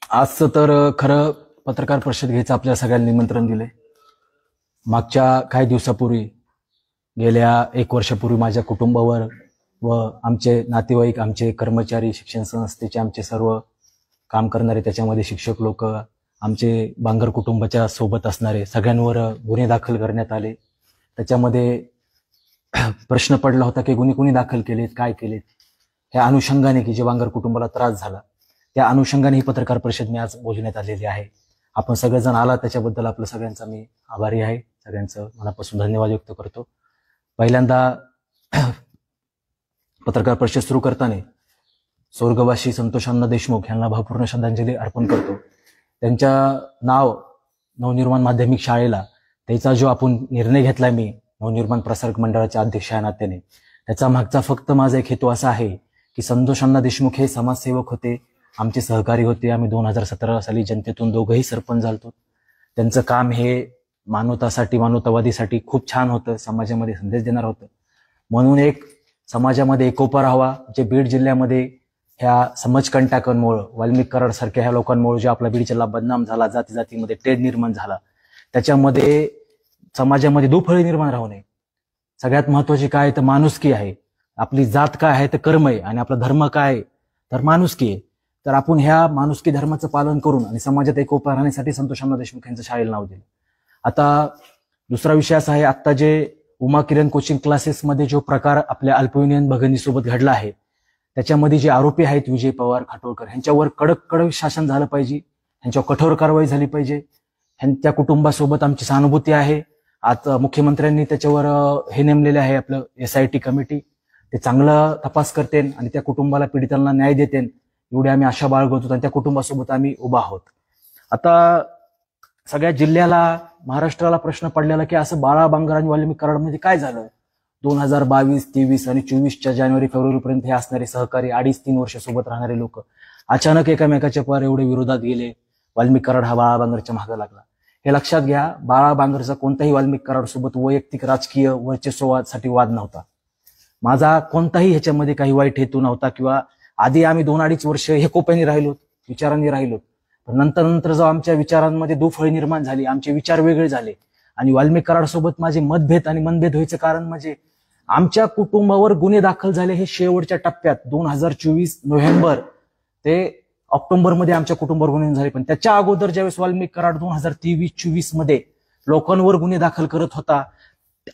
आजचं तर खरं पत्रकार परिषद घ्यायचं आपल्या सगळ्यांना निमंत्रण दिले. मागच्या काही दिवसापूर्वी, गेल्या 1 वर्षापूर्वी माझ्या कुटुंबावर व आमचे नातेवाईक, आमचे कर्मचारी, शिक्षण संस्थेचे आमचे सर्व काम करणारे, त्याच्यामध्ये शिक्षक लोक, आमचे बांगर कुटुंबाच्या सोबत असणारे सगळ्यांवर गुन्हे दाखल करण्यात आले. त्याच्यामध्ये प्रश्न पडला होता की गुन्हे कोणी दाखल केलेत, काय केलेत, ह्या अनुषंगाने की जे बांगर कुटुंबाला त्रास झाला त्या अनुषंगाने ही पत्रकार परिषद मी आज बोलवण्यात आलेली आहे. आपण सगळेजण आला त्याच्याबद्दल आपलं सगळ्यांचा मी आभारी आहे. सगळ्यांचं मनापासून धन्यवाद व्यक्त करतो. पहिल्यांदा पत्रकार परिषद सुरू करताना स्वर्गवासी संतोष अण्णा देशमुख यांना भावपूर्ण श्रद्धांजली अर्पण करतो. त्यांच्या नाव नवनिर्माण माध्यमिक शाळेला त्याचा जो आपण निर्णय घेतलाय, मी नवनिर्माण प्रसारक मंडळाच्या अध्यक्ष या नात्याने, त्याचा मागचा फक्त माझा एक हेतू असा आहे की संतोष अण्णा देशमुख हे समाजसेवक होते, आमचे सहकारी होते. आम्ही 2017 साली जनतेतून दोघंही सरपंच झालतो. त्यांचं काम हे मानवतासाठी, मानवतावादीसाठी खूप छान होतं, समाजामध्ये संदेश देणार होतं. म्हणून एक समाजामध्ये एकोपा राहावा. जे बीड जिल्ह्यामध्ये ह्या समाजकंटकांमुळे, वाल्मिक कराड सारख्या ह्या लोकांमुळे जो आपला बीड जिल्हा बदनाम झाला, जाती जातीमध्ये तेढ निर्माण झाला, त्याच्यामध्ये समाजामध्ये दुफळी निर्माण राहू नये. सगळ्यात महत्वाची काय तर माणुसकी आहे. आपली जात काय आहे तर कर्म आहे, आणि आपला धर्म काय आहे तर माणुसकी आहे. तर आपण ह्या माणुसकी धर्माचं पालन करून आणि समाजात एकोपा राहण्यासाठी संतोष अण्णा देशमुख यांचं शाळेला नाव दिलं. आता दुसरा विषय असा आहे, आता जे उमा किरण कोचिंग क्लासेसमध्ये जो प्रकार आपल्या अल्पवयीन भगिनीसोबत घडला आहे, त्याच्यामध्ये जे आरोपी आहेत विजय पवार, खाटोळकर, ह्यांच्यावर कडक शासन झालं पाहिजे, ह्यांच्यावर कठोर कारवाई झाली पाहिजे. त्या कुटुंबासोबत आमची सहानुभूती आहे. आता मुख्यमंत्र्यांनी त्याच्यावर हे नेमलेले आहे आपलं SIT कमिटी, ते चांगला तपास करते आणि त्या कुटुंबाला, पीडितांना न्याय देते, एवढी आम्ही आशा बाळगतो आणि त्या कुटुंबासोबत आम्ही उभा आहोत. आता सगळ्या जिल्ह्याला, महाराष्ट्राला प्रश्न पडलेला की असं बाळा बांगर आणि वाल्मिक कराडमध्ये काय झालं. 2022, 23 आणि 24च्या जानेवारी फेब्रुवारीपर्यंत हे असणारे सहकारी, 2.5-3 वर्ष सोबत राहणारे लोक अचानक एकामेकाच्या पार एवढे विरोधात गेले. वाल्मिक कराड हा बाळा बांगरच्या मागे लागला. हे लक्षात घ्या, बाळा बांगरचा कोणताही वाल्मिक कराड सोबत वैयक्तिक राजकीय वर्चस्वासाठी वाद नव्हता. माझा कोणताही ह्याच्यामध्ये काही वाईट हेतू नव्हता, किंवा आधी आम्ही 2-2.5 वर्ष हे कोप्याने राहिलो, विचारांनी राहिलो. पण नंतर जो आमच्या विचारांमध्ये दुफळी निर्माण झाली, आमचे विचार वेगळे झाले आणि वाल्मिक कराड सोबत माझे मतभेद आणि मनभेद व्हायचं कारण म्हणजे आमच्या कुटुंबावर गुन्हे दाखल झाले हे शेवटच्या टप्प्यात 2024 नोव्हेंबर ते ऑक्टोबरमध्ये आमच्या कुटुंबावर गुन्हे झाले. पण त्याच्या अगोदर ज्यावेळेस वाल्मिक कराड 2023-24 मध्ये लोकांवर गुन्हे दाखल करत होता,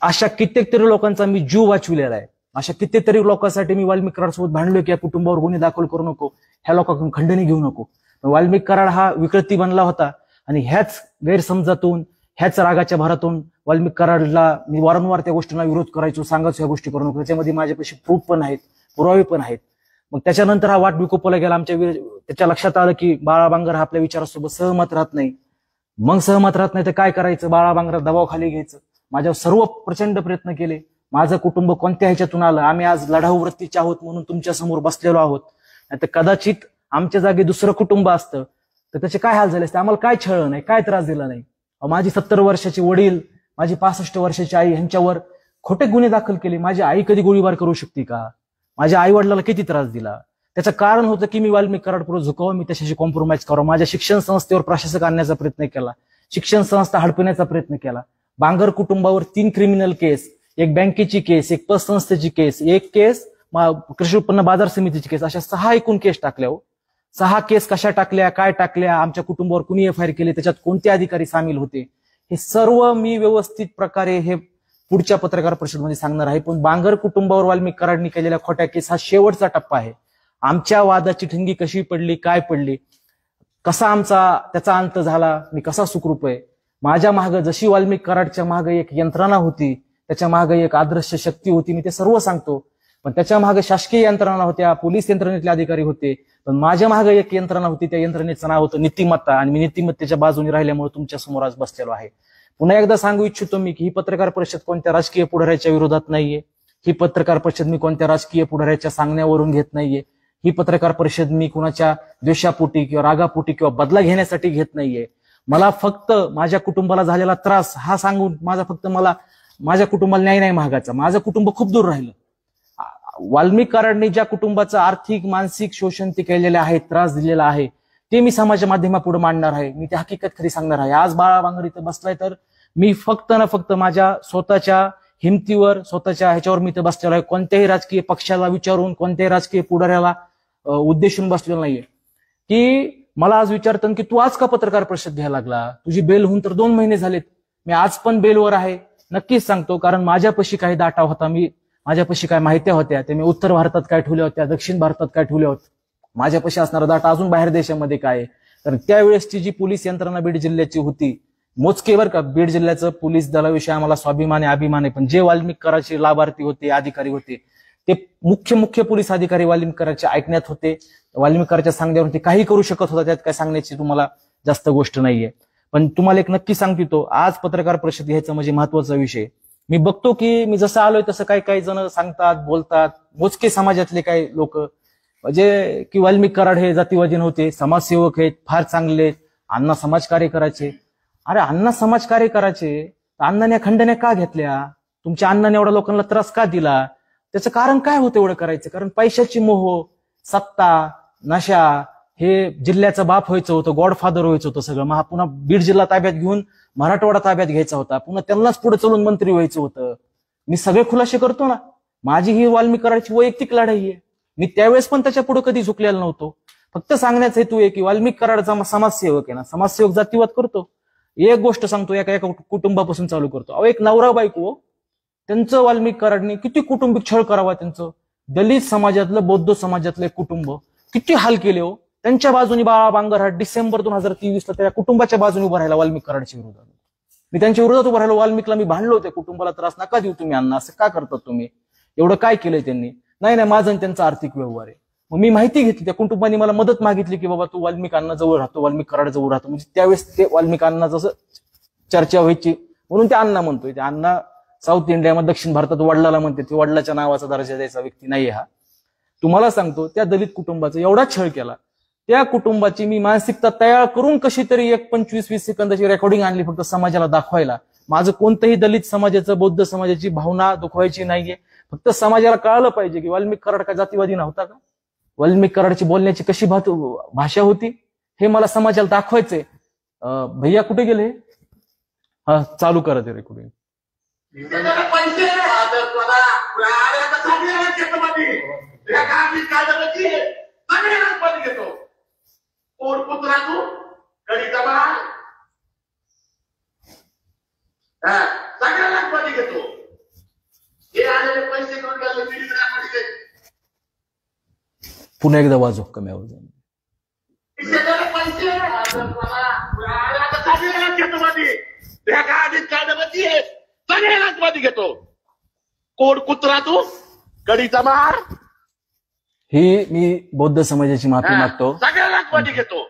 अशा कित्येक तरी लोकांचा मी जीव वाचविलेला आहे. अशा कित्येक लोकांसाठी मी वाल्मिक कराड सोबत भांडलो की या कुटुंबावर गुन्हे दाखल करू नको, ह्या लोकांकडून खंडणी घेऊ नको. वाल्मिक कराड हा विकृती बनला होता आणि ह्याच गैरसमजातून, ह्याच रागाच्या भरातून वाल्मिक कराडला मी वारंवार त्या गोष्टींना विरोध करायचो, सांगायचो ह्या गोष्टी करू नको. त्याच्यामध्ये माझ्यापाशी प्रूफ पण आहेत, पुरावे पण आहेत. मग त्याच्यानंतर हा वाट विकोपाला गेला. त्याच्या लक्षात आलं की बाळा बांगर हा आपल्या विचारासोबत सहमत राहत नाही. मग सहमत राहत नाही तर काय करायचं, बाळा बांगर दबावाखाली घ्यायचं. माझ्यावर सर्व प्रचंड प्रयत्न केले. माझं कुटुंब कोणत्या ह्याच्यातून आलं, आम्ही आज लढाऊ वृत्तीचे आहोत म्हणून तुमच्या समोर बसलेलो आहोत. नाहीतर कदाचित आमच्या जागी दुसरं कुटुंब असतं तर त्याचे काय हाल झाले असते. आम्हाला काय छळलं नाही, काय त्रास दिला नाही. माझी 70 वर्षाचे वडील, माझी 65 वर्षाची आई, ह्यांच्यावर खोटे गुन्हे दाखल केले. माझी आई कधी गोळीबार करू शकते का? माझ्या आई वडिलांना किती त्रास दिला. त्याचं कारण होतं की मी वाल्मिक कराड पुढे झुकावं, मी त्याच्याशी कॉम्प्रोमाइज करावं. माझ्या शिक्षण संस्थेवर प्रशासक आणण्याचा प्रयत्न केला, शिक्षण संस्था हडपण्याचा प्रयत्न केला. बांगर कुटुंबावर 3 क्रिमिनल केस, एक बँकेची केस, एक पतसंस्थेची केस, एक केस कृषी उत्पन्न बाजार समितीची केस, अशा 6 एकूण केस टाकल्या. 6 केस कशा टाकल्या, काय टाकल्या, आमच्या कुटुंबावर कुणी FIR केले, त्याच्यात कोणते अधिकारी सामील होते, हे सर्व मी व्यवस्थित प्रकारे हे पुढच्या पत्रकार परिषदेमध्ये सांगणार आहे. पण बांगर कुटुंबावर वाल्मिक कराडनी केलेल्या खोट्या केस हा शेवटचा टप्पा आहे. आमच्या वादाची ठिणगी कशी पडली, काय पडली, कसा आमचा त्याचा अंत झाला, मी कसा सुखरूप आहे. माझ्या मागे जशी वाल्मिक कराडच्या मागे एक यंत्रणा होती, त्याच्या मागे एक आदर्श शक्ती होती, मी ते सर्व सांगतो. पण त्याच्या मागे शासकीय यंत्रणा होत्या, पोलीस यंत्रणेतले अधिकारी होते. पण माझ्या मागे एक यंत्रणा होती, त्या यंत्रणेचं नाव होतं नीतिमत्ता, आणि मी नीतिमत्तेच्या बाजूने राहिल्यामुळे तुमच्या समोर आज बसलेलो आहे. पुन्हा एकदा सांगू इच्छितो मी की ही पत्रकार परिषद कोणत्या राजकीय पुढाऱ्याच्या विरोधात नाहीये. ही पत्रकार परिषद मी कोणत्या राजकीय पुढाऱ्याच्या सांगण्यावरून घेत नाहीये. ही पत्रकार परिषद मी कुणाच्या द्वेषापोटी किंवा रागापोटी किंवा बदला घेण्यासाठी घेत नाहीये. मला फक्त माझ्या कुटुंबाला झालेला त्रास हा सांगून मला माझ्या कुटुंबाला न्याय नाही मागायचा. माझं कुटुंब खूप दूर राहिलं. वाल्मिक कराडने ज्या कुटुंबाचं आर्थिक, मानसिक शोषण ते केलेले आहे, त्रास दिलेला आहे, ते मी समाज माध्यमापुढे मांडणार आहे, मी ते हकीकत खरी सांगणार आहे. आज बाळा बांगर इथं बसलाय तर मी फक्त ना फक्त माझ्या स्वतःच्या हिमतीवर, स्वतःच्या ह्याच्यावर मी इथं बसलेलो आहे. कोणत्याही राजकीय पक्षाला विचारून, कोणत्याही राजकीय पुढाऱ्याला उद्देशून बसलेलो नाहीये. की मला आज विचारतात की तू आज का पत्रकार परिषद घ्यायला लागला, तुझी बेल होऊन तर 2 महिने झालेत. मी आज पण बेलवर आहे. नक्कीच सांगतो, कारण माझ्यापाशी काही डाटा होता, माझ्यापाशी काय माहित्या होत्या, ते मी उत्तर भारतात काय ठेवल्या होत्या, दक्षिण भारतात काय ठेवल्या होत्या. माझ्यापाशी असणारा डाटा अजून बाहेर देशामध्ये काय आहे. कारण त्यावेळेसची जी पोलीस यंत्रणा बीड जिल्ह्याची होती, मोजके बरं का, बीड जिल्ह्याचं पोलीस दलाविषयी आम्हाला स्वाभिमान आहे, अभिमान आहे. पण जे वाल्मिक कराडचे लाभार्थी होते, अधिकारी होते, ते मुख्य पोलीस अधिकारी वाल्मिक कराडचे ऐकण्यात होते, वाल्मिक कराडच्या सांगण्यावरती काही करू शकत होता. त्यात काय सांगण्याची तुम्हाला जास्त गोष्ट नाहीये. पण तुम्हाला एक नक्की सांगतो, आज पत्रकार परिषद घ्यायचा म्हणजे महत्वाचा विषय. मी बघतो की मी जसं आलोय तसं काही जण सांगतात, बोलतात, मोजके समाजातले काही लोक, म्हणजे की वाल्मिक कराड हे जातीवादी नव्हते, समाजसेवक आहेत, फार चांगले, अण्णा समाजकार्य करायचे. अरे अण्णा समाजकार्य करायचे, अण्णाने खंडण्या का घेतल्या, तुमच्या अण्णाने एवढ्या लोकांना त्रास का दिला, त्याचं कारण काय होतं एवढं करायचं? कारण पैशाची मोह, सत्ता, नशा, हे जिल्ह्याचा बाप व्हायचं होतं, गॉडफादर व्हायचं होतं सगळं. पुन्हा बीड जिल्हा ताब्यात घेऊन मराठवाडा ताब्यात घ्यायचा होता, पुन्हा त्यांनाच पुढे चलून मंत्री व्हायचं होतं. मी सगळे खुलासे करतो ना, माझी ही वाल्मिक कराडची वैयक्तिक लढाई आहे. मी त्यावेळेस पण त्याच्या पुढे कधी झुकलेला नव्हतो. फक्त सांगण्याचा हेतू आहे की वाल्मिक कराडचा समाजसेवक आहे ना, समाजसेवक जातीवाद करतो. एक गोष्ट सांगतो, एका कुटुंबापासून चालू करतो. अहो, एक नवरा बायको, त्यांचं वाल्मिक कराडनी किती कुटुंबिक छळ करावा त्यांचं. दलित समाजातलं, बौद्ध समाजातलं एक कुटुंब किती हाल केले हो. त्यांच्या बाजूनी बाळा बांगर हा डिसेंबर 2023 त्या कुटुंबाच्या बाजूने उभा राहिला वाल्मिक कराडच्या विरोधात. मी त्यांच्या विरोधात उभा राहिलो. वाल्मिकला मी भांडलो होते, कुटुंबाला त्रास नका देऊ तुम्ही, अण्णा असं का करतात तुम्ही, एवढं काय केलंय त्यांनी. नाही माझं आणि त्यांचा आर्थिक व्यवहार आहे. मग मी माहिती घेतली, त्या कुटुंबाने मला मदत मागितली की बाबा तू वाल्मिक अण्णा जवळ राहतो, वाल्मिक कराड जवळ राहतो. म्हणजे त्यावेळेस ते वाल्मिक अण्णा जसं चर्चा व्हायची म्हणून ते अण्णा म्हणतोय. ते अण्णा साऊथ इंडियामध्ये, दक्षिण भारतात वडिलाला म्हणते, ते वडिलाच्या नावाचा दर्जा द्यायचा व्यक्ती नाहीये हा. तुम्हाला सांगतो, त्या दलित कुटुंबाचा एवढा छळ केला, त्या कुटुंबाची मी मानसिकता तयार करून कशी तरी एक 25-20 सेकंदाची रेकॉर्डिंग आणली, फक्त समाजाला दाखवायला. माझं कोणतंही दलित समाजाचं, बौद्ध समाजाची भावना दुखवायची नाहीये. फक्त समाजाला कळालं पाहिजे की वाल्मिक कराड का जातीवादी नव्हता का, वाल्मिक कराडची बोलण्याची कशी भाषा होती, हे मला समाजाला दाखवायचंय. भैया कुठे गेले? हा, चालू करा ते रेकॉर्डिंग. घेतो हे आलेले पैसे घेऊन गेले, पुन्हा एकदा वाजव कमी आवाज. घेतो कोण कुत्रा तू, कडीचा मार. ही मी बौद्ध समाजाची माफी मागतो, सगळ्या घेतो.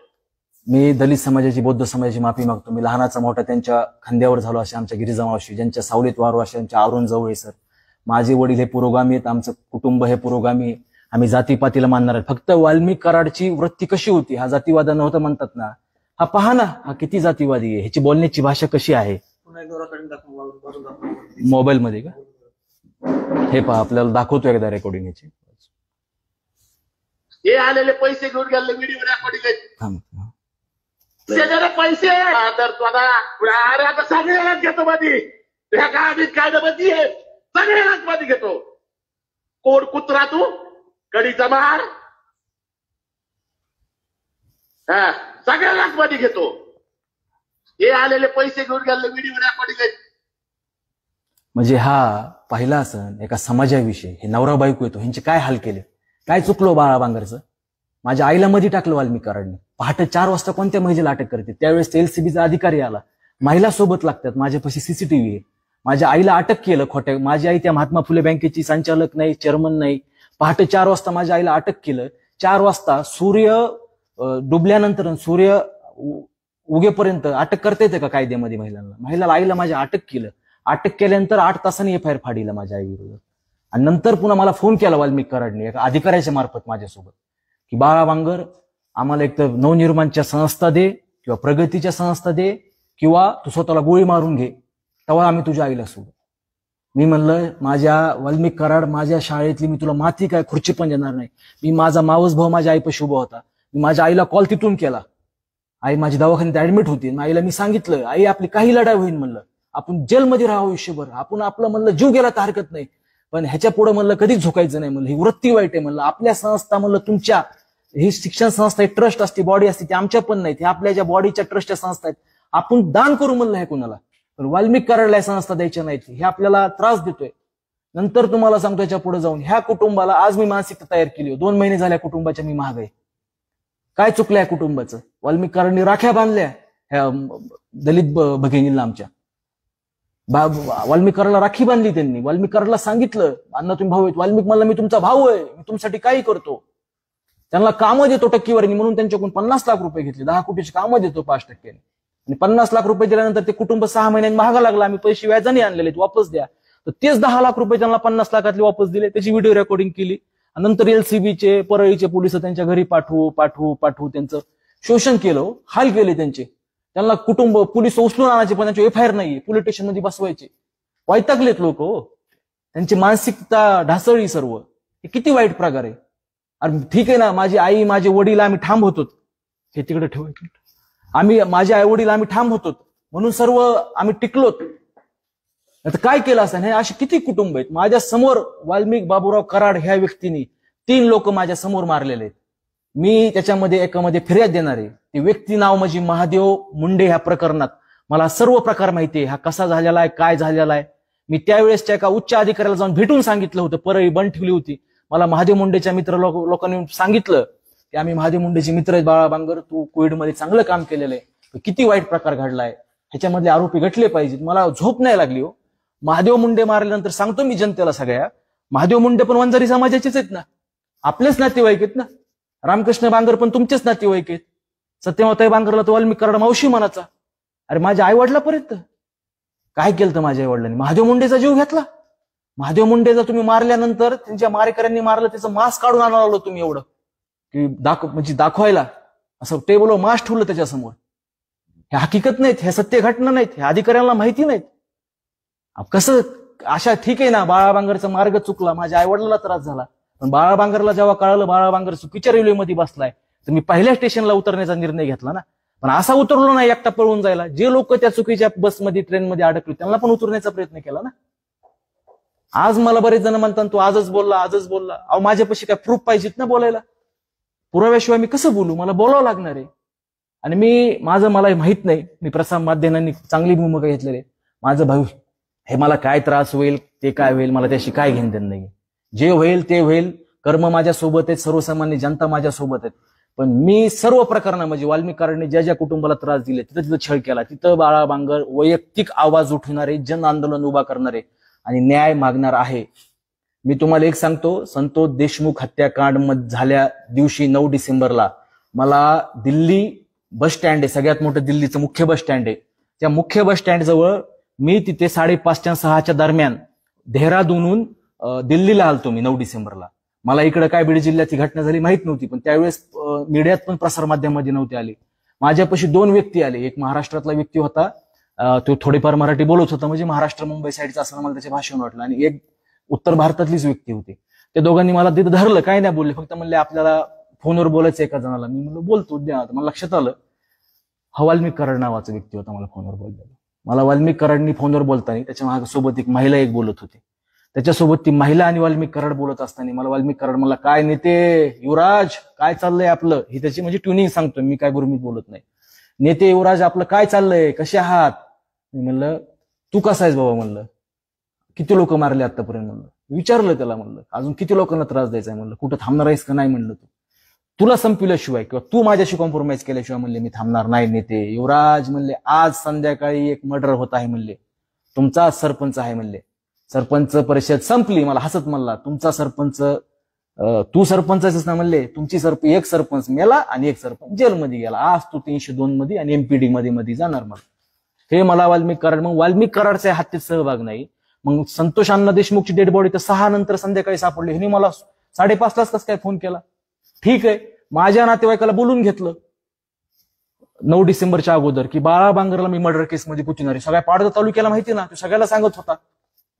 मी दलित समाजाची, बौद्ध समाजाची माफी मागतो. मी लहानाचा मोठा त्यांच्या खांद्यावर झालो, असे आमच्या गिरिजा मावशी, ज्यांच्या सावलीत वारो, असे आमच्या अरुण जवळ सर. माझे वडील हे पुरोगामी आहेत, आमचं कुटुंब हे पुरोगामी आहे. आम्ही जातीपातीला मानणार आहे. फक्त वाल्मिक कराडची वृत्ती कशी होती, हा जातीवाद नव्हता म्हणतात ना, हा पहा ना, हा किती जातीवादी आहे, ह्याची बोलण्याची भाषा कशी आहे. मोबाईल मध्ये का हे पहा, आपल्याला दाखवतो एकदा रेकॉर्डिंग याची. हे आलेले पैसे घेऊन गेले, व्हिडिओ रेकॉर्डिंग पैसे तर आता सगळ्यालाच घेतो मध्ये, कायद्यामध्ये सगळ्यालाच मध्ये घेतो. कोण कुत्रा तू, कडीचा मार. हा, सगळ्यालाच मध्ये घेतो. हे आलेले पैसे घेऊन गेले, व्हिडिओ रेकॉर्डिंग. म्हणजे हा पहिला सण एका समाजाविषयी, हे नवरा बायको येतो, ह्यांचे काय हाल केले, काय चुकलो बाळा बांगरचं. माझ्या आईला मध्ये टाकलं वाल्मिक कराडने. पहाटे 4 वाजता कोणत्या महिलेला अटक करते, त्यावेळेस एलसीबीचा अधिकारी आला, महिला सोबत लागतात, माझ्यापाशी सीसीटीव्ही आहे. माझ्या आईला अटक केलं खोट्या. माझी आई त्या महात्मा फुले बँकेची संचालक नाही, चेअरमन नाही. पहाटे 4 वाजता माझ्या आईला अटक केलं. 4 वाजता सूर्य डुबल्यानंतर, सूर्य उगेपर्यंत अटक करता येते का कायद्यामध्ये महिलाला? आईला माझ्या अटक केलं. अटक केल्यानंतर 8 तासांनी एफआयआर फाडीला माझ्या आई विरोधात. आणि नंतर पुन्हा मला फोन केला वाल्मिक कराडने एका अधिकाऱ्याच्या मार्फत माझ्यासोबत, की बाळा बांगर, आम्हाला एक तर नवनिर्माणच्या संस्था दे, किंवा प्रगतीच्या संस्था दे, किंवा तू स्वतःला गोळी मारून घे, तेव्हा आम्ही तुझ्या आईला सोडू. मी म्हणलं, माझ्या वाल्मिक कराड, माझ्या शाळेतली मी तुला माती काय खुर्ची पण देणार नाही. मी, माझा मावस भाऊ माझ्या आईपाशी उभा होता. मी माझ्या आईला कॉल तिथून केला. आई माझी दवाखान्यात ऍडमिट होती. आईला मी सांगितलं, आई आपली काही लढाई होईल म्हणलं, आपण जेलमध्ये राहावं आयुष्यभर, आपण आपलं म्हणलं जीव गेला तर हरकत नाही, पण ह्याच्या पुढे म्हणलं कधीच झोकायचं नाही म्हणलं. ही वृत्ती वाईट आहे म्हणलं. आपल्या संस्था म्हणलं तुमच्या, ही शिक्षण संस्था एक ट्रस्ट असते, बॉडी असते, ती आमच्या पण नाही, ती आपल्या ज्या बॉडीच्या ट्रस्टच्या संस्था आहेत, आपण दान करू म्हणलं हे कुणाला, पण वाल्मिक कराडला संस्था द्यायच्या नाहीत. हे आपल्याला त्रास देतोय. नंतर तुम्हाला सांगतो याच्या पुढे जाऊन ह्या कुटुंबाला आज मी मानसिकता तयार केली. 2 महिने झाल्या कुटुंबाच्या मी महाग आहे. काय चुकलं या कुटुंबाचं? वाल्मिक कराडनी राख्या बांधल्या ह्या दलित भगिनींना आमच्या. वाल्मिक कराडला राखी बांधली त्यांनी. वाल्मिक कराडला सांगितलं, अण्णा तुम्ही भाऊ आहेत. वाल्मिक म्हणला मी तुमचा भाऊ आहे, मी तुमच्यासाठी काही करतो. त्यांना कामं देतो टक्केवारीने म्हणून त्यांच्याकडून 50 लाख रुपये घेतले. 10 कोटीची कामं देतो 5%. आणि 50 लाख रुपये दिल्यानंतर ते कुटुंब 6 महिन्यांनी महागा लागला. आम्ही पैसे व्याजाने आणलेले वापस द्या. तर तेच 10 लाख रुपये त्यांना 50 लाखातले वापस दिले. त्याची व्हिडिओ रेकॉर्डिंग केली. नंतर एलसीबीचे परळीचे पोलिस त्यांच्या घरी पाठवू त्यांचं शोषण केलं, हाल केले त्यांचे. त्यांना कुटुंब पोलीस उचलून आणायचे, पण त्यांची एफआयआर नाहीये, पोलीस स्टेशन मध्ये बसवायचे. वैतागलेत लोक हो. त्यांची मानसिकता ढासळली सर्व. हे किती वाईट प्रकार आहे. अरे ठीक आहे ना, माझी आई माझे वडील आम्ही ठाम होतो, हे तिकडे ठेवायचं, आम्ही माझे आई वडील आम्ही ठाम होतो म्हणून सर्व आम्ही टिकलोत. आता काय केलं असं? हे असे किती कुटुंब आहेत. माझ्या समोर वाल्मिक बाबूराव कराड ह्या व्यक्तीने 3 लोक माझ्या समोर मारलेले आहेत. मी त्याच्यामध्ये एकामध्ये फिर्याद देणार आहे. ते व्यक्ती नाव म्हणजे महादेव मुंडे. ह्या प्रकरणात मला सर्व प्रकार माहिती आहे, हा कसा झालेला आहे, काय झालेला आहे. मी त्यावेळेसच्या एका उच्च अधिकाऱ्याला जाऊन भेटून सांगितलं होतं. परळी बंद ठेवली होती. मला महादेव मुंडेच्या मित्र लोकांनी सांगितलं की आम्ही महादेव मुंडेचे मित्र आहेत, बाळा बांगर, तू कोविडमध्ये चांगलं काम केलेलं आहे, किती वाईट प्रकार घडलाय, ह्याच्यामधले आरोपी घटले पाहिजेत. मला झोप नाही लागली हो. महादेव मुंडे मारल्यानंतर सांगतो मी जनतेला सगळ्या, महादेव मुंडे पण वंजारी समाजाचेच आहेत ना, आपलेच नातेवाईक आहेत ना. रामकृष्ण बांगर पण तुमचेच नातेवाईक आहेत. सत्यमाताई बांगरला तो वाल्मिक कराड मावशी म्हणाचा. अरे माझ्या आई वडिलापर्यंत काय केलं तर माझ्या आई वडिलांनी? महादेव मुंडेचा जीव घेतला. महादेव मुंडेचा तुम्ही मारल्यानंतर त्यांच्या मारेकऱ्यांनी मारलं, त्याचं मास्क काढून आणावं तुम्ही एवढं की म्हणजे दाखवायला, असं टेबलवर मास्क ठेवलं त्याच्यासमोर. हे हकीकत नाहीत, हे सत्य घटना नाहीत, हे अधिकाऱ्यांना माहिती नाहीत. कसं अशा ठीक आहे ना, बाळा बांगरचा मार्ग चुकला, माझ्या आई वडिलांना त्रास झाला, पण बाळा बांगरला जेव्हा कळालं बाळा बांगर चुकीच्या रेल्वेमध्ये बसलाय, तर मी पहिल्या स्टेशनला उतरण्याचा निर्णय घेतला ना. पण असा उतरलो नाही एकटा पळून जायला. जे लोक त्या चुकीच्या बसमध्ये ट्रेनमध्ये अडकले त्यांना पण उतरण्याचा प्रयत्न केला ना. आज मला बरेच जण म्हणतात तू आजच बोलला. अहो माझ्यापाशी काय प्रूफ पाहिजेत ना बोलायला. पुराव्याशिवाय मी कसं बोलू? मला बोलावं लागणार आहे. आणि मला माहित नाही, मी प्रसार माध्यमांनी चांगली भूमिका घेतलेली आहे. माझं भविष्य हे मला काय त्रास होईल ते काय होईल मला त्याशी काय घेणं देणं नाही. जे होईल ते होईल. कर्म माझ्या सोबत आहेत, सर्वसामान्य जनता माझ्या सोबत आहेत. पण मी सर्व प्रकरणा म्हणजे वाल्मिक कराडने ज्या ज्या कुटुंबाला त्रास दिले, तिथं छळ केला, तिथं बाळा बांगर वैयक्तिक आवाज उठवणारे, जन आंदोलन उभा करणारे आणि न्याय मागणार आहे. मी तुम्हाला एक सांगतो, संतोष देशमुख हत्याकांड झाल्या दिवशी 9 डिसेंबरला मला दिल्ली बस स्टँड आहे, सगळ्यात मोठं दिल्लीचं मुख्य बस स्टँड आहे, त्या मुख्य बस स्टँड जवळ मी तिथे 5:30 ते 6 दरम्यान देहरादूनहून दिल्लीला आलतो मी 9 डिसेंबरला. मला इकडे काय बीड जिल्ह्याची घटना झाली माहित नव्हती, पण त्यावेळेस मीडियात पण प्रसार माध्यमामध्ये नव्हते आले. माझ्यापाशी 2 व्यक्ती आले. एक महाराष्ट्रातला व्यक्ती होता, तो थोडीफार मराठी बोलत होता, म्हणजे महाराष्ट्र मुंबई साईडचा असं मला त्याचे भाषण वाटलं. आणि एक उत्तर भारतातलीच व्यक्ती होती. त्या दोघांनी मला तिथं धरलं, काय नाही बोलले, फक्त म्हणले आपल्याला फोनवर बोलायचं एका जणाला. मी म्हणलं बोलतो द्या. मला लक्षात आलं हा वाल्मिक कराड नावाचा व्यक्ती होता मला फोनवर बोललेला. मला वाल्मिक कराडनी फोनवर बोलताना त्याच्या माझ्यासोबत एक महिला एक बोलत होती. त्याच्यासोबत ती महिला आणि वाल्मिक कराड बोलत असताना मला वाल्मिक कराड मला काय नेते युवराज काय चाललंय आपलं, ही त्याची म्हणजे ट्युनिंग सांगतोय मी, काय गुरुमीत बोलत नाही. नेते युवराज आपलं काय चाललंय, कसे आहात? मी म्हणलं तू कसा आहेस बाबा, म्हणलं किती लोक मारले आतापर्यंत, म्हणलं विचारलं त्याला, म्हणलं अजून किती लोकांना त्रास द्यायचा आहे, म्हणलं कुठं थांबणार आहेस का नाही, म्हणलं तुला संपल्याशिवाय किंवा तू माझ्याशी कॉम्प्रोमाइज केल्याशिवाय म्हणले मी थांबणार नाही नेते युवराज. म्हणले आज संध्याकाळी एक मर्डर होत आहे, म्हणले तुमचा सरपंच आहे, म्हणले सरपंच परिषद संपली. मला हसत म्हणला तुमचा सरपंच, तू सरपंचच ना, म्हणले तुमची एक सरपंच मेला आणि एक सरपंच जेलमध्ये गेला, आज तू 302 मध्ये आणि एमपीडी मध्ये जाणार. मला हे मला वाल्मिक कराड, मग वाल्मिक कराडचा हत्येत सहभाग नाही. मग संतोष अण्णा देशमुखची डेड बॉडी तर 6 नंतर संध्याकाळी सापडली. ह्यानी मला 5:30 कसं काय फोन केला? ठीक आहे, माझ्या नातेवाईकाला बोलून घेतलं 9 डिसेंबरच्या अगोदर की बाळा बांगरला मी मर्डर केसमध्ये पुचणार आहे. सगळ्या पाडदा तालुक्याला माहिती ना, तो सगळ्याला सांगत होता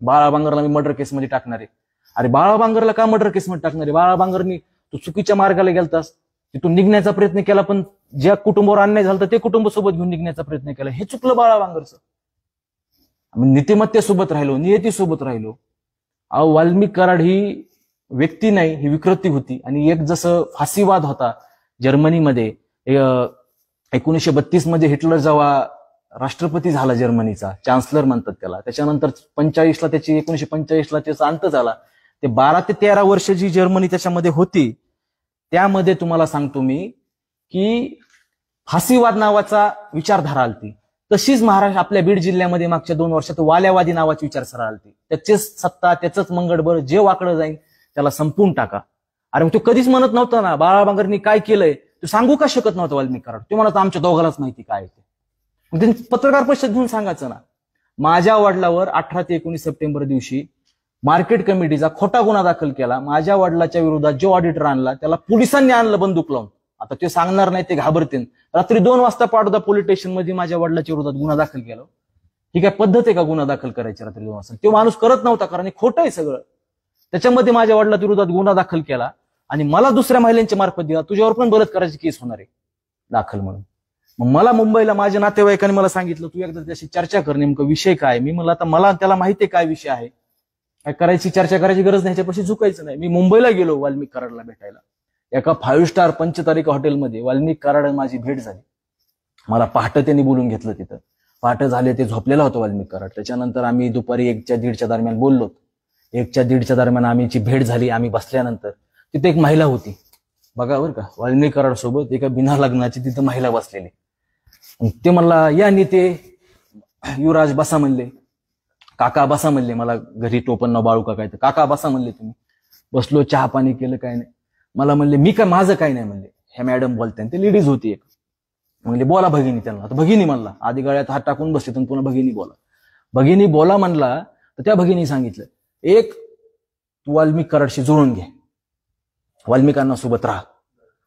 बाळा बांगरला मी मर्डर केसमध्ये टाकणार आहे. अरे बाळा बांगरला का मर्डर केसमध्ये टाकणार आहे? बाळा बांगरनी तू चुकीच्या मार्गाला गेलतास, तिथून निघण्याचा प्रयत्न केला, पण ज्या कुटुंबावर अन्याय झाला ते कुटुंब सोबत घेऊन निघण्याचा प्रयत्न केला. हे चुकलं बाळा बांगरचं. नीतिमत्तेसोबत राहिलो, नियतीसोबत राहिलो. वाल्मिक कराड ही व्यक्ती नाही, ही विकृती होती. आणि एक जसं फाशीवाद होता जर्मनीमध्ये 1932 मध्ये हिटलर जेव्हा राष्ट्रपती झाला जर्मनीचा, चान्सलर म्हणतात त्याला, त्याच्यानंतर 1945ला त्याची 1945ला त्याचा अंत झाला. ते 12 ते 13 वर्ष जी जर्मनी त्याच्यामध्ये होती, त्यामध्ये तुम्हाला सांगतो मी की फाशीवाद नावाचा विचारधारा आलती. तशीच महाराष्ट्र आपल्या बीड जिल्ह्यामध्ये मागच्या 2 वर्षात वाल्यावादी नावाची विचारधारा आलती. त्याचीच सत्ता, त्याचंच मंगळबर, जे वाकडं जाईल त्याला संपून टाका. अरे तो कधीच म्हणत नव्हता ना बाळा बांगरनी काय केलंय, तो सांगू का शकत नव्हतं वाल्मिक कराड. तो म्हणत आमच्या दोघांनाच माहिती काय ते. त्यांनी पत्रकार परिषद घेऊन सांगायचं ना. माझ्या वडिलावर 18 ते 19 सप्टेंबर दिवशी मार्केट कमिटीचा खोटा गुन्हा दाखल केला. माझ्या वडिलाच्या विरोधात जो ऑडिटर आणला त्याला पोलिसांनी आणलं बंदूक लावून. आता ते सांगणार नाही, ते घाबरतील. रात्री 2 वाजता पाडोदा पोलीस स्टेशन मध्ये माझ्या वडिलाच्या विरोधात गुन्हा दाखल केला. ही काय पद्धत आहे का गुन्हा दाखल करायची रात्री 2 वाजता? तो माणूस करत नव्हता, कारण हे खोटं आहे सगळं. त्याच्यामध्ये माझ्या वडिलाच्या विरोधात गुन्हा दाखल केला आणि मला दुसऱ्या महिलांच्या मार्फत दिला, तुझ्यावर पण बलात्काराची केस होणार आहे दाखल म्हणून. मग मला मुंबईला माझ्या नातेवाईकांनी मला सांगितलं, तू एकदा त्याशी चर्चा कर, नेमकं विषय काय. मी म्हणलं आता मला त्याला माहिती आहे काय विषय आहे, काय करायची चर्चा करायची गरज नाही, ह्याच्यापाशी झुकायचं नाही. मी मुंबईला गेलो वाल्मिक कराडला भेटायला. एका 5 स्टार पंचतारिका हॉटेलमध्ये वाल्मिक कराड माझी भेट झाली. मला पहाटे त्यांनी बोलून घेतलं तिथं. पहाटे झाले, ते झोपलेला होतो वाल्मिक कराड. त्याच्यानंतर आम्ही दुपारी 1च्या-1:30च्या दरम्यान बोललो. 1च्या-1:30च्या दरम्यान आमची भेट झाली. आम्ही बसल्यानंतर तिथे एक महिला होती बघा बरं का, वाल्मिक कराड सोबत एका बिना लग्नाची तिथं महिला बसलेली. ते मला या नेते युवराज बसा म्हणले, काका बसा म्हणले. मला घरी टोपण नाव बाळू काका येतं. काका बसा म्हणले. तुम्ही बसलो, चहा पाणी केलं, काय नाही. मला म्हणले मी काय, माझं काय नाही म्हणले. ह्या मॅडम बोलताय, ते लेडीज होती एक. म्हणले बोला भगिनी त्यांना. तर भगिनी म्हणला, आधी गळ्यात हात टाकून बसले, तर पुन्हा भगिनी बोला. भगिनी बोला म्हणला तर त्या भगिनी सांगितलं, एक तू वाल्मिक कराडशी जुळून घे, वाल्मिकांना सोबत राहा,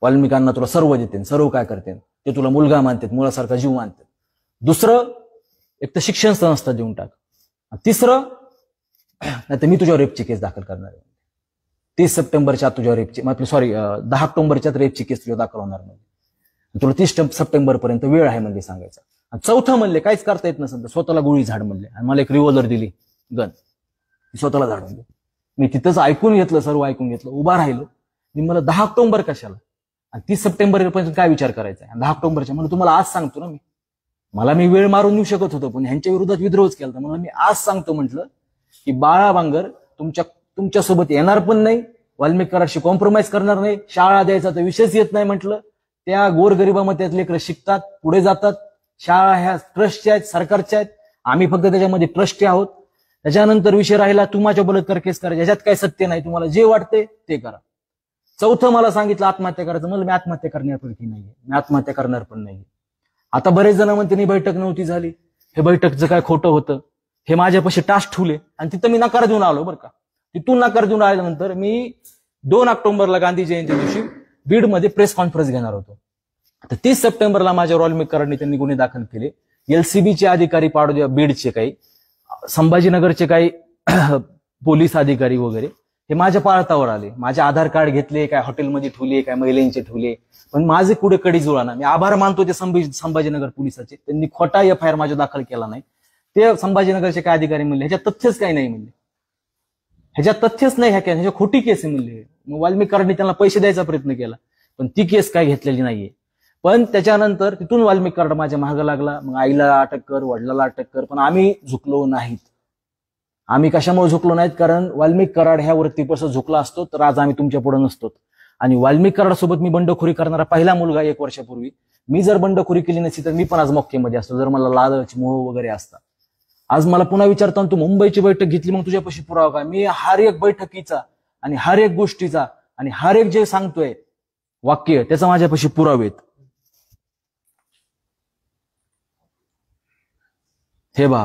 वाल्मिकांना तुला सर्व देते, सर्व काय करते, ते तुला मुलगा मानतात, मुलासारखा जीव मानतात. दुसरं, एक तर शिक्षण संस्था देऊन टाक. तिसरं, नाही तर मी तुझ्यावर रेपची केस दाखल करणार आहे. 30 सप्टेंबरच्या तुझ्यावर रेपची, 10 ऑक्टोबरच्या रेपची केस तुझ्यावर दाखल होणार नाही. तुला 30 सप्टेंबर पर्यंत वेळ आहे म्हणजे सांगायचं. आणि चौथं म्हणले काहीच करता येत नसेल तर स्वतःला गोळी झाड म्हणले. आणि मला एक रिव्हॉल्वर दिली, गन, स्वतःला झाड म्हणले. मी तिथंच ऐकून घेतलं, सर्व ऐकून घेतलं, उभा राहिलो. मी मला 10 ऑक्टोबर कशाला आणि 30 सप्टेंबर पर्यंत काय विचार करायचा आहे. 10 ऑक्टोबरच्या म्हणून तुम्हाला आज सांगतो ना. मी वेळ मारून येऊ शकत होतो, पण ह्यांच्या विरोधात विद्रोहच केला. म्हणून मी आज सांगतो म्हटलं की बाळा बांगर तुमच्यासोबत येणार पण नाही, वाल्मिक कराडशी कॉम्प्रोमाइज करणार नाही, शाळा द्यायचा तर विषयच येत नाही म्हटलं. त्या गोरगरिबामध्ये लेकरं शिकतात, पुढे जातात. शाळा ह्या ट्रस्टच्या आहेत, सरकारच्या आहेत. आम्ही फक्त त्याच्यामध्ये ट्रस्टी आहोत. त्याच्यानंतर विषय राहिला तू माझ्या बलात्कार केस करायची, याच्यात काही सत्य नाही, तुम्हाला जे वाटते ते करा. चौथं मला सांगितलं आत्महत्या करायचं. मला मी आत्महत्या करण्यापैकी नाहीये, मी आत्महत्या करणार पण नाही. आता बरेच जण म्हणते बैठक नव्हती झाली, हे बैठकचं काय खोटं होतं, हे माझ्यापाशी टास्क ठेवले आणि तिथं मी नकार देऊन आलो बरं का. तिथून नकार देऊन आल्यानंतर मी 2 ऑक्टोबरला गांधी जयंती दिवशी बीडमध्ये प्रेस कॉन्फरन्स घेणार होतो. तर 30 सप्टेंबरला माझ्या वाल्मिक कराडने त्यांनी गुन्हे दाखल केले. एलसीबीचे अधिकारी पाडोद्या बीडचे काही, संभाजीनगरचे काही पोलीस अधिकारी वगैरे हे माझ्या पाळतावर आले. माझे आधार कार्ड घेतले, काय हॉटेलमध्ये ठेवले, काय महिलांचे ठेवले, पण माझे कुठे कडी जुळाना. मी आभार मानतो ते संभाजीनगर पोलिसाचे, त्यांनी खोटा FIR माझ्या दाखल केला नाही. ते संभाजीनगरचे काय अधिकारी म्हणले ह्याच्यात तथ्यच काही नाही, म्हणले ह्याच्यात तथ्यच नाही, ह्याच्या खोटी केस आहे म्हणले. मग वाल्मिक कराडने त्यांना पैसे द्यायचा प्रयत्न केला, पण ती केस काय घेतलेली नाहीये. पण त्याच्यानंतर तिथून वाल्मिक कराड माझ्या मागं लागला. मग आईला अटक कर, वडिलाला अटक कर, पण आम्ही झुकलो नाहीत. आम्ही कशामुळे झुकलो नाहीत, कारण वाल्मिक कराड ह्या वृत्तीपासून झुकला असतो तर आज आम्ही तुमच्या पुढे नसतो. आणि वाल्मिक कराड सोबत मी बंडखोरी करणारा पहिला मुलगा 1 वर्षापूर्वी. मी जर बंडखोरी केली नसती तर मी पण आज मोक्केमध्ये असतो, जर मला लालच मोह वगैरे असता. आज मला पुन्हा विचारतो तू मुंबईची बैठक घेतली, मग तुझ्यापाशी पुरावा काय. मी हर एक बैठकीचा आणि हर एक गोष्टीचा आणि हर एक जे सांगतोय वाक्य त्याचा माझ्यापाशी पुरावेत. हे बा,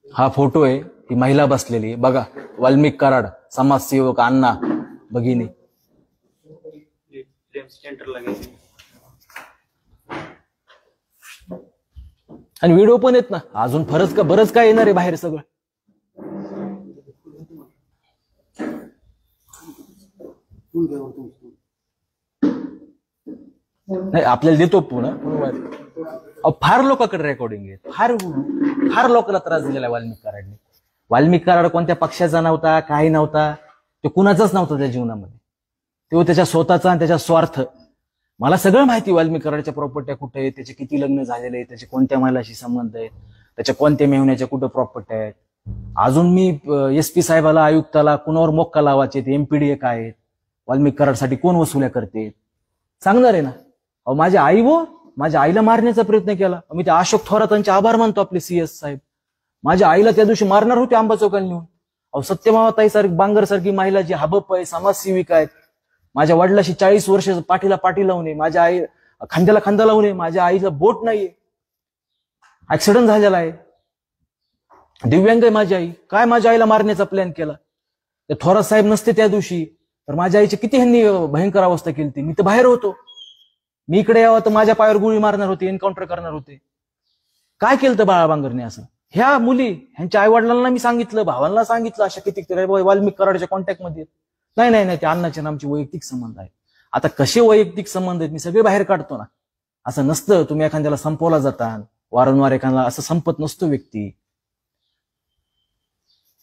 हा फोटो आहे, ती महिला बसलेली बघा, वाल्मिक कराड, समाजसेवक, अण्णा, भगिनी. आणि व्हिडिओ पण येत ना, अजून बरंच काय येणार आहे बाहेर सगळं. नाही आपल्याला देतो पुन्हा फार लोकांकडे रेकॉर्डिंग आहे, फार लोकांना त्रास दिलेला आहे वाल्मिक कराडने. वाल्मिक कराड कोणत्या पक्षाचा नव्हता, काही नव्हता, तो कुणाचाच नव्हता त्या जीवनामध्ये. तो त्याच्या स्वतःचा आणि त्याच्या स्वार्थ. मला सगळं माहिती वाल्मिक कराडच्या प्रॉपर्ट्या कुठे आहेत, त्याचे किती लग्न झालेले आहेत, त्याचे कोणत्या महिलाशी संबंध आहेत, त्याच्या कोणत्या मेहुण्याच्या कुठं प्रॉपर्ट्या आहेत. अजून मी SP साहेबाला, आयुक्ताला कुणावर मोक्का लावायचे, MPDA काय आहेत, वाल्मिक कराडसाठी कोण वसुल्या करते सांगणार आहे ना. माझ्या माझ्या आईला मारण्याचा प्रयत्न केला. मी त्या अशोक थोरातांचे आभार मानतो, आपले CS साहेब. माझ्या आईला त्या दिवशी मारणार होते आंबा चौकाला नेऊन. सत्यमावताई सारखी, बांगर सारखी महिला जी हबप आहे, समाजसेविका आहेत. माझ्या वडिलाशी 40 वर्ष पाठीला पाठी लावणे, माझ्या आई खांद्याला खांदा लावणे, माझ्या आईला बोट नाहीये, ऍक्सिडेंट झालेला आहे, दिव्यांग आहे माझी आई. काय माझ्या आईला मारण्याचा प्लॅन केला? ते थोरात साहेब नसते त्या दिवशी तर माझ्या आईची किती ह्यांनी भयंकर अवस्था केली ती. मी तर बाहेर होतो, मी इकडे यावं तर माझ्या पायावर गोळी मारणार होते, एन्काउंटर करणार होते. काय केलं तर बाळा बांगरने असं? ह्या मुली ह्यांच्या आई वडिलांना मी सांगितलं, भावांना सांगितलं, अशा किती वाल्मिक कराडच्या कॉन्टॅक्ट मध्ये नाही नाही नाही, ते अण्णाचे आमचे वैयक्तिक संबंध आहेत. आता कसे वैयक्तिक संबंध आहेत मी सगळे बाहेर काढतो ना. असं नसतं तुम्ही एखाद्याला संपवला जाता वारंवार, एखाद्याला असं संपत नसतो व्यक्ती.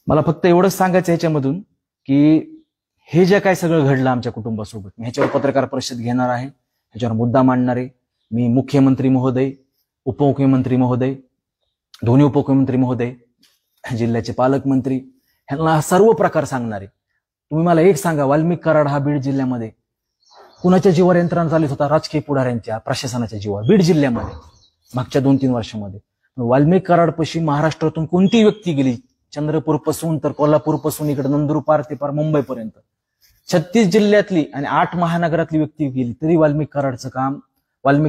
मला फक्त एवढंच सांगायचं ह्याच्यामधून की हे जे काय सगळं घडलं आमच्या कुटुंबासोबत, मी ह्याच्यावर पत्रकार परिषद घेणार आहे, ह्याच्यावर मुद्दा मांडणार आहे. मी मुख्यमंत्री महोदय, उपमुख्यमंत्री महोदय, दोन्ही उपमुख्यमंत्री महोदय, जिल्ह्याचे पालकमंत्री ह्यांना सर्व प्रकार सांगणार आहे. तुम्ही मला एक सांगा, वाल्मिक कराड हा बीड जिल्ह्यामध्ये कुणाच्या जीवावर यंत्रणा चालत होता? राजकीय पुढाऱ्यांच्या, प्रशासनाच्या जीवावर बीड जिल्ह्यामध्ये मागच्या 2-3 वर्षामध्ये. वाल्मिक कराडपाशी महाराष्ट्रातून कोणती व्यक्ती गेली? चंद्रपूर पासून तर कोल्हापूर पासून इकडे नंदुरबार ते पार मुंबईपर्यंत 36 जिल्ह्यातली आणि 8 महानगरातली व्यक्ती गेली तरी वाल्मिक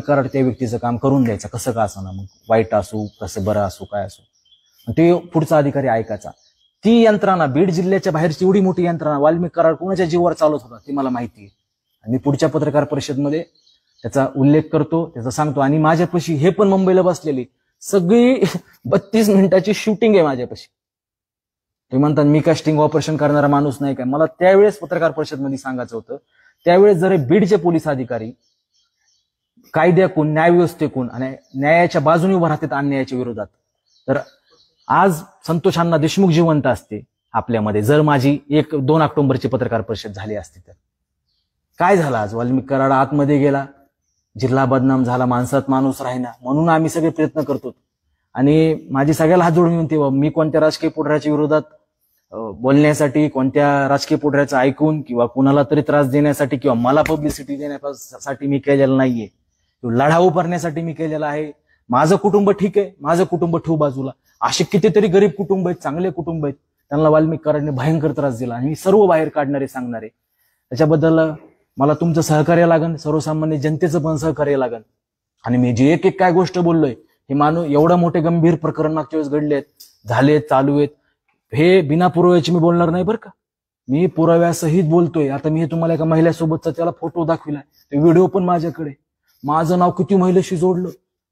कराड त्या व्यक्तीचं काम करून द्यायचं, कसं का असं ना, मग वाईट असू, कसं बरं असू, काय असू, ते पुढचा अधिकारी ऐकायचा. ती यंत्रणा बीड जिल्ह्याच्या बाहेरची एवढी मोठी यंत्रणा वाल्मिक कराड कोणाच्या जीवावर चालत होता ते मला माहिती आहे. आणि पुढच्या पत्रकार परिषदमध्ये त्याचा उल्लेख करतो, त्याचा सांगतो. आणि माझ्यापाशी हे पण मुंबईला बसलेली सगळी 32 मिनिटाची शूटिंग आहे माझ्यापाशी. तुम्ही म्हणतात मी कास्टिंग ऑपरेशन करणारा माणूस नाही काय, मला त्यावेळेस पत्रकार परिषदमध्ये सांगायचं होतं. त्यावेळेस जर बीडचे पोलीस अधिकारी कायद्याकून, न्यायव्यवस्थेकून आणि न्यायाच्या बाजूने उभं राहतात अन्यायाच्या विरोधात, तर आज संतोष अण्णा देशमुख जिवंत असते आपल्यामध्ये, जर माझी 1-2 ऑक्टोबरची पत्रकार परिषद झाली असती तर. काय झालं? आज वाल्मिक कराड आतमध्ये गेला, जिल्हा बदनाम झाला, माणसात माणूस राहिना. म्हणून आम्ही सगळे प्रयत्न करतो. आणि माझी सगळ्याला हात जोडून विनंती, मी कोणत्या राजकीय पुढाऱ्याच्या विरोधात बोलण्यासाठी, कोणत्या राजकीय पुढाऱ्याचं ऐकून किंवा कुणाला तरी त्रास देण्यासाठी किंवा मला पब्लिसिटी देण्यासाठी मी केलेलं नाहीये. लढा उभारण्यासाठी मी केलेला आहे. माझं कुटुंब ठीक आहे, माझं कुटुंब ठेवू बाजूला. असे कितीतरी गरीब कुटुंब आहेत, चांगले कुटुंब आहेत, त्यांना वाल्मिक कराडने भयंकर त्रास दिला आणि मी सर्व बाहेर काढणारे, सांगणारे. त्याच्याबद्दल मला तुमचं सहकार्य लागेल, सर्वसामान्य जनतेचं पण सहकार्य लागेल. आणि मी जे एक काय गोष्ट बोललोय, हे मानू एवढं मोठे गंभीर प्रकरण मागच्या वेळेस घडले आहेत, झालेत, चालू आहेत, हे बिना पुराव्याचे मी बोलणार नाही बरं का. मी पुराव्यासहित बोलतोय. आता मी हे तुम्हाला एका महिलेसोबतचा त्याला फोटो दाखविलाय, ते व्हिडिओ पण माझ्याकडे. माझं नाव किती महिलेशी जोडलं,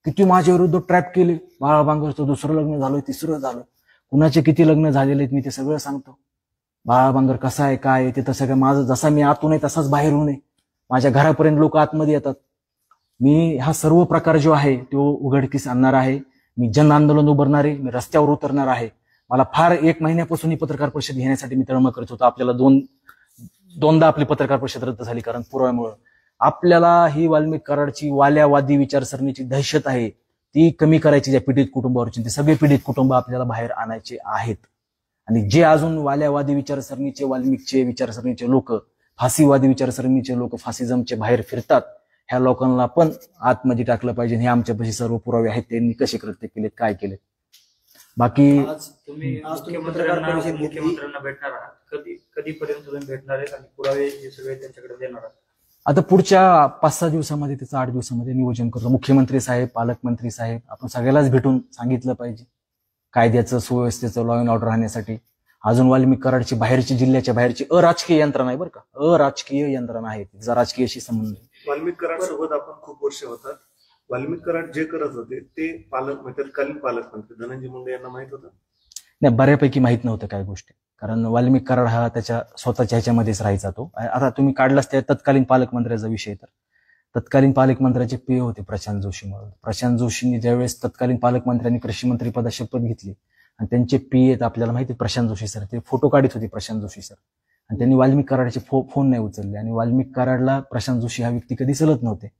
किती माझ्या विरुद्ध ट्रॅप केले. बाळा बांगरचं 2रं लग्न झालं, 3रं झालं, कुणाचे किती लग्न झालेले आहेत मी ते सगळं सांगतो. बाळा बांगर कसा आहे, काय आहे, ते तर सगळं माझं, जसा मी आतून आहे तसाच बाहेरून आहे. माझ्या घरापर्यंत लोक आतमध्ये येतात. मी हा सर्व प्रकार जो आहे तो उघडकीस आणणार आहे. मी जन आंदोलन उभारणार आहे, मी रस्त्यावर उतरणार आहे. मला फार 1 महिन्यापासून ही पत्रकार परिषद घेण्यासाठी मी तळमळ करत होतो. आपल्याला दोनदा आपली पत्रकार परिषद रद्द झाली कारण पुराव्यामुळे. आपल्याला ही वाल्मिक कराडची वाल्यावादी विचारसरणीची दहशत आहे ती कमी करायची, ज्या पीडित कुटुंबावरची, ते सगळे पीडित कुटुंब आपल्याला बाहेर आणायचे आहेत. आणि जे अजून वाल्यावादी विचारसरणीचे, वाल्मिकचे विचारसरणीचे लोक, फाशीवादी विचारसरणीचे लोक फासिझमचे बाहेर फिरतात, ह्या लोकांना पण आतमध्ये टाकलं पाहिजे. हे आमच्यापाशी सर्व पुरावे आहेत, त्यांनी कसे कृत्य केलेत, काय केलेत. बाकी तुम्ही मुख्यमंत्र्यांना भेटणार आहात, कधीपर्यंत तुम्ही भेटणार आहेत आणि पुरावे हे सगळे त्यांच्याकडे देणार आहात? आता पुढच्या 5-6 दिवसामध्ये, त्याचं 8 दिवसामध्ये नियोजन करतो. मुख्यमंत्री साहेब, पालकमंत्री साहेब, आपण सगळ्यालाच भेटून सांगितलं पाहिजे कायद्याचं, सुव्यवस्थेचं, लॉ अँड ऑर्डर राहण्यासाठी. अजून वाल्मिक कराडची बाहेरची, जिल्ह्याच्या बाहेरची अराजकीय यंत्रणा आहे बरं का, अराजकीय यंत्रणा आहे, तिचा राजकीयशी संबंध आहे. वाल्मिक कराड सोबत आपण खूप वर्ष होतात. वाल्मिक कराड जे करत होते ते तत्कालीन पालकमंत्री धनंजय मुंडे यांना माहित होतं? नाही, बऱ्यापैकी माहित नव्हतं काय गोष्टी. कारण वाल्मिक कराड हा त्याच्या स्वतःच्या ह्याच्यामध्येच राहायचा तो. आता तुम्ही काढलाच त्या तत्कालीन पालकमंत्र्याचा विषय, तर तत्कालीन पालकमंत्र्याचे पीए होते प्रशांत जोशी म्हणून. प्रशांत जोशींनी ज्यावेळेस तत्कालीन पालकमंत्र्यांनी कृषी मंत्री पदा शपथ घेतली आणि त्यांचे पीए आपल्याला माहिती प्रशांत जोशी सर, ते फोटो काढत होते प्रशांत जोशी सर, आणि त्यांनी वाल्मिक कराडचे फोन नाही उचलले आणि वाल्मिक कराडला प्रशांत जोशी हा व्यक्ती कधी चलत नव्हते.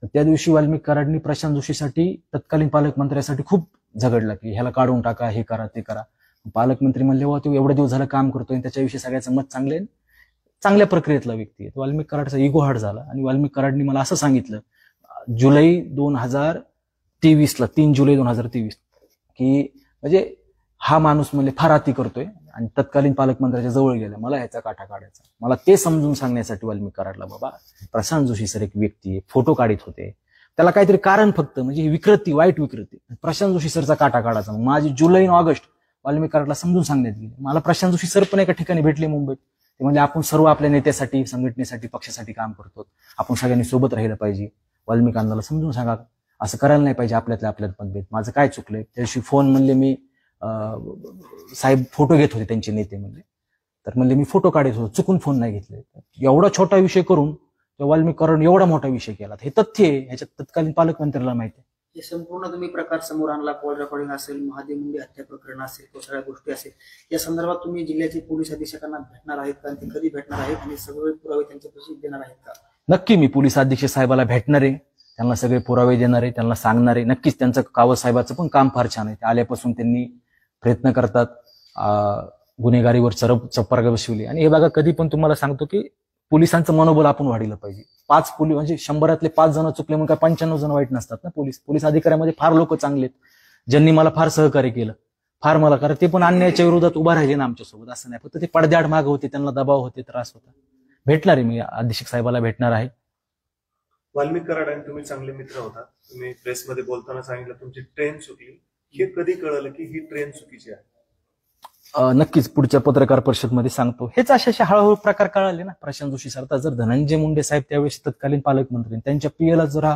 त्या दिवशी वाल्मिक कराडनी प्रशांत जोशीसाठी तत्कालीन पालकमंत्र्यासाठी खूप झगडला की ह्याला काढून टाका, हे करा ते करा. पालकमंत्री म्हणले वा तो एवढा दिवस झाला काम करतोय आणि त्याच्याविषयी सगळ्याचं मत चांगले, चांगल्या प्रक्रियेतला व्यक्ती आहे. वाल्मिक कराडचा इगो हार्ट झाला आणि वाल्मिक कराडनी मला असं सांगितलं जुलै 2023ला 3 जुलै 2023 की म्हणजे हा माणूस म्हणजे फार अति करतोय आणि तत्कालीन पालकमंत्र्याच्या जवळ गेला, मला ह्याचा काटा काढायचा. मला ते समजून सांगण्यासाठी वाल्मिक कराडला बाबा प्रशांत जोशी सर एक व्यक्ती आहे, फोटो काढत होते, त्याला काहीतरी कारण फक्त म्हणजे विकृती, वाईट विकृती, प्रशांत जोशी सरचा काटा काढायचा. माझी जुलै आणि ऑगस्ट वाल्मिक कराडला समजून सांगण्यात गेले. मला प्रशांत जोशी सर पण एका ठिकाणी भेटले मुंबईत. ते म्हणजे आपण सर्व आपल्या नेत्यासाठी, संघटनेसाठी, पक्षासाठी काम करतो, आपण सगळ्यांनी सोबत राहिलं पाहिजे. वाल्मिक अण्णाला समजून सांगा असं करायला नाही पाहिजे, आपल्यातल्या आपल्यात मतभेद, माझं काय चुकलंय. त्यादिवशी फोन म्हणले मी साहेब फोटो घेत होते त्यांचे नेते म्हणले, तर म्हणले मी फोटो काढत होतो, चुकून फोन नाही घेतले. एवढा छोटा विषय करून वाल्मिक कराड एवढा मोठा विषय केला. हे तथ्य आहे, ह्याच्यात तत्कालीन पालकमंत्र्याला माहिती आहे. हे संपूर्ण तुम्ही प्रकार समोर आणला, कॉल रेकॉर्डिंग असेल, महादेव मुंडे हत्या प्रकरण असेल, तो सगळ्या गोष्टी असेल, या संदर्भात तुम्ही जिल्ह्याचे पोलीस अधीक्षकांना भेटणार आहेत का? ते कधी भेटणार आहेत आणि सगळे पुरावे त्यांच्यापाशी देणार आहेत का? नक्की मी पोलीस अधीक्षक साहेबाला भेटणार आहे, त्यांना सगळे पुरावे देणार आहे, त्यांना सांगणार आहे. नक्कीच त्यांचं कावत साहेबाचं पण काम फार छान आहे. ते आल्यापासून त्यांनी प्रयत्न करतात, गुन्हेगारीवर चप्पराग बसवली. आणि हे बघा कधी पण तुम्हाला सांगतो की पोलिसांचं मनोबल आपण वाढलं पाहिजे. 5 पोलीस म्हणजे 100 5 जण चुकले म्हणून काय 95 जण वाईट नसतात ना. पोलीस अधिकाऱ्यामध्ये फार लोक चांगले आहेत, ज्यांनी मला फार सहकार्य केलं, फार मला, कारण ते पण अन्यायाच्या विरोधात उभा राहिले ना आमच्यासोबत. असं नाही फक्त ते पडद्याआड माग होते, त्यांना दबाव होते, त्रास होता. भेटणार आहे मी, अधीक्षक साहेबाला भेटणार आहे. वाल्मिक कराड आणि तुम्ही चांगले मित्र होता. तुम्ही प्रेसमध्ये बोलताना सांगितलं तुमची ट्रेन चुकली. हे कधी कळलं की ही ट्रेन चुकीची आहे? नक्कीच पुढच्या पत्रकार परिषदमध्ये सांगतो. हेच अशा हळूहळू प्रकार कळाले ना. प्रशांत जोशी सर, जर धनंजय मुंडे साहेब त्यावेळेस तत्कालीन पालकमंत्री, त्यांच्या पीएला जरा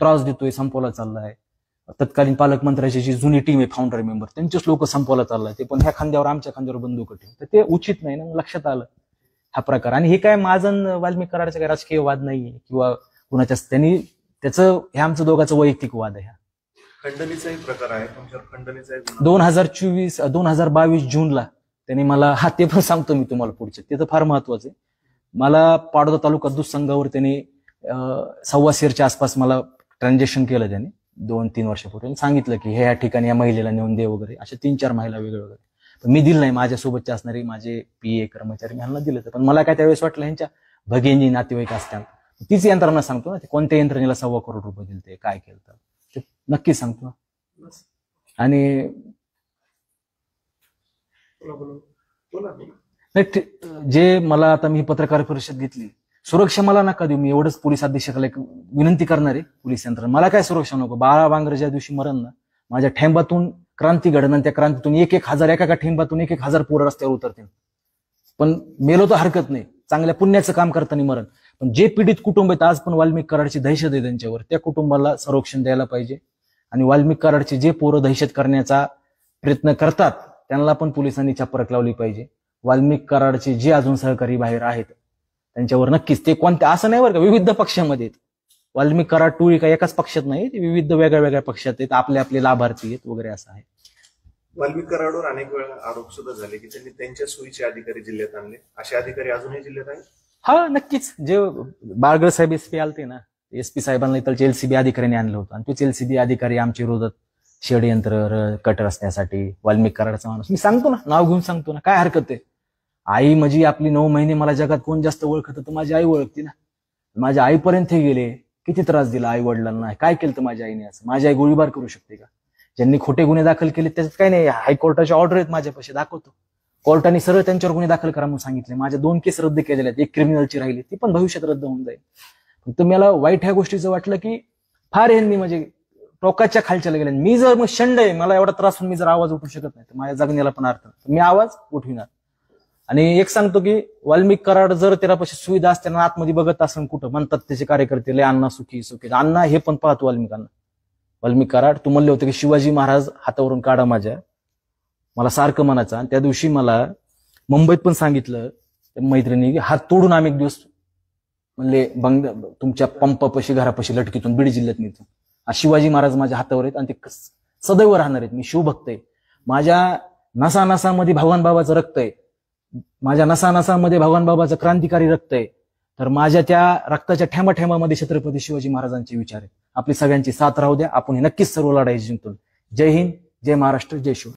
त्रास देतोय, संपवला चाललाय. तत्कालीन पालकमंत्र्याची जी जुनी टीम आहे, फाउंडर मेंबर, त्यांचेच लोक संपवला चाललाय. ते पण ह्या खांद्यावर, आमच्या खांद्यावर बंदूक ठेवून, तर ते उचित नाही ना. लक्षात आलं हा प्रकार. आणि हे काय माझं वाल्मिक कराडचा काही राजकीय वाद नाहीये किंवा कुणाच्या, त्यांनी त्याचं, हे आमचं दोघांचं वैयक्तिक वाद आहे. खंडणीचाही प्रकार आहे तुमच्यावर, खंडणीचा 2022 जूनला त्यांनी मला, हा ते पण सांगतो मी तुम्हाला पुढचे, ते तर फार महत्वाचं आहे. मला पाडोदा तालुका दूध संघावर त्यांनी 1.25 शेअरच्या आसपास मला ट्रान्झॅक्शन केलं त्यांनी 2-3 वर्षापूर्वी. सांगितलं की ह्या ठिकाणी या महिलेला नेऊन दे वगैरे, अशा 3-4 महिला वेगवेगळे. पण मी दिलं नाही, माझ्यासोबतचे असणारे माझे पीए कर्मचारी ह्यांना दिलं. पण मला काय त्यावेळेस वाटलं ह्यांच्या भगिनी नातेवाईक असतात, तीच यंत्रणा सांगतो ना, कोणत्या यंत्रणेला 1.25 करोड रुपये दिले, काय केलं ते नक्कीच सांगतो. आणि जे मला आता मी पत्रकार परिषद घेतली, सुरक्षा मला नका देऊ. मी एवढंच पोलीस अधीक्षकाला एक विनंती करणार आहे, पोलीस यंत्रणा, मला काय सुरक्षा नको. बाळा बांगर ज्या दिवशी मरण ना, माझ्या ठेंबातून क्रांती घडणं, त्या क्रांतीतून 1,000 एका ठेंबातून 1,000 पोरं रस्त्यावर उतरतील. पण मेलो तर हरकत नाही, चांगल्या पुण्याचं काम करताना मरण. पण जे पीडित कुटुंब आहेत, आज पण वाल्मिक कराडची दहशत आहे त्यांच्यावर, त्या कुटुंबाला संरक्षण द्यायला पाहिजे. आणि वाल्मिक कराडचे जे पोरं दहशत करण्याचा प्रयत्न करतात, त्यांना पण पोलिसांनी चपराक लावली पाहिजे. वाल्मिक कराडचे जे अजून सहकारी बाहेर आहेत, त्यांच्यावर नक्कीच, ते कोणत्या, असं नाही बरं का, विविध पक्षामध्ये आहेत. वाल्मिक कराड टोळी का एकाच पक्षात नाही, ते विविध वेगळ्या वेगळ्या पक्षात आहेत, आपले लाभार्थी आहेत वगैरे, असं आहे. वाल्मिक कराडवर अनेक वेळा आरोप सुद्धा झाले की त्यांनी त्यांच्या सोयीचे अधिकारी जिल्ह्यात आणले. असे अधिकारी अजूनही जिल्ह्यात आहेत? हा नक्कीच. जे बाळगड साहेब एसपी आलते ना, एसपी साहेबांना इथलचे एलसीबी अधिकाऱ्यांनी आणलं होतं, आणि तोच एलसीबी अधिकारी आमच्या विरोधात षडयंत्र कट रचण्यासाठी, वाल्मिक कराडचा माणूस, मी सांगतो ना, नाव घेऊन सांगतो ना, काय हरकत आहे. आई म्हणजे आपली 9 महिने मला जगात कोण जास्त ओळखत तर माझी आई ओळखती ना. माझ्या आईपर्यंत हे गेले, किती त्रास दिला आई वडिलांना, काय केलं तर माझ्या आईने असं. माझी आई गोळीबार करू शकते का? ज्यांनी खोटे गुन्हे दाखल केले त्याच्यात काही नाही, हायकोर्टाच्या ऑर्डर आहेत माझ्यापाशी, दाखवतो. कोर्टाने सरळ त्यांच्यावर गुन्हे दाखल करा म्हणून सांगितले. माझ्या 2 केस रद्द केलेल्या आहेत, 1 क्रिमिनलची राहिली, ती पण भविष्यात रद्द होऊन जाईल. फक्त मला वाईट ह्या गोष्टीचं वाटलं की फार यांनी म्हणजे टोकाच्या खालच्याला गेल्या. मी जर मग शंड आहे, मला एवढा त्रास होऊन मी जर आवाज उठवू शकत नाही तर माझ्या जगण्याला पण अर्थ नाही, मी आवाज उठविणार. आणि एक सांगतो की वाल्मिक कराड जर त्यापाशी सुविधा असताना आतमध्ये बघत असेल, कुठं म्हणतात त्याचे कार्यकर्ते, लय अण्णा सुखी सुखी, अण्णा हे पण पाहतो वाल्मिक कराड. तू म्हणले होते की शिवाजी महाराज हातावरून काढा माझ्या, मला सारखं म्हणायचं. आणि त्या दिवशी मला मुंबईत पण सांगितलं त्या मैत्रिणी की हात तोडून आम्ही एक दिवस म्हणले तुमच्या पंपापाशी घरापाशी लटकीतून बीड जिल्ह्यात मिळतो. आज शिवाजी महाराज माझ्या हातावर आहेत आणि ते सदैव राहणार आहेत. मी शिवभक्त आहे. माझ्या नसानसामध्ये भगवान बाबाचं रक्त आहे. माझ्या नसानसामध्ये भगवान बाबाचं क्रांतिकारी रक्त आहे. तर माझ्या त्या रक्ताच्या ठेंबाठेंबामध्ये छत्रपती शिवाजी महाराजांचे विचार आहेत. आपली सगळ्यांची साथ राहू द्या. आपण हे नक्कीच सर्व लढाई जिंकतो. जय हिंद, जय महाराष्ट्र, जय शिव.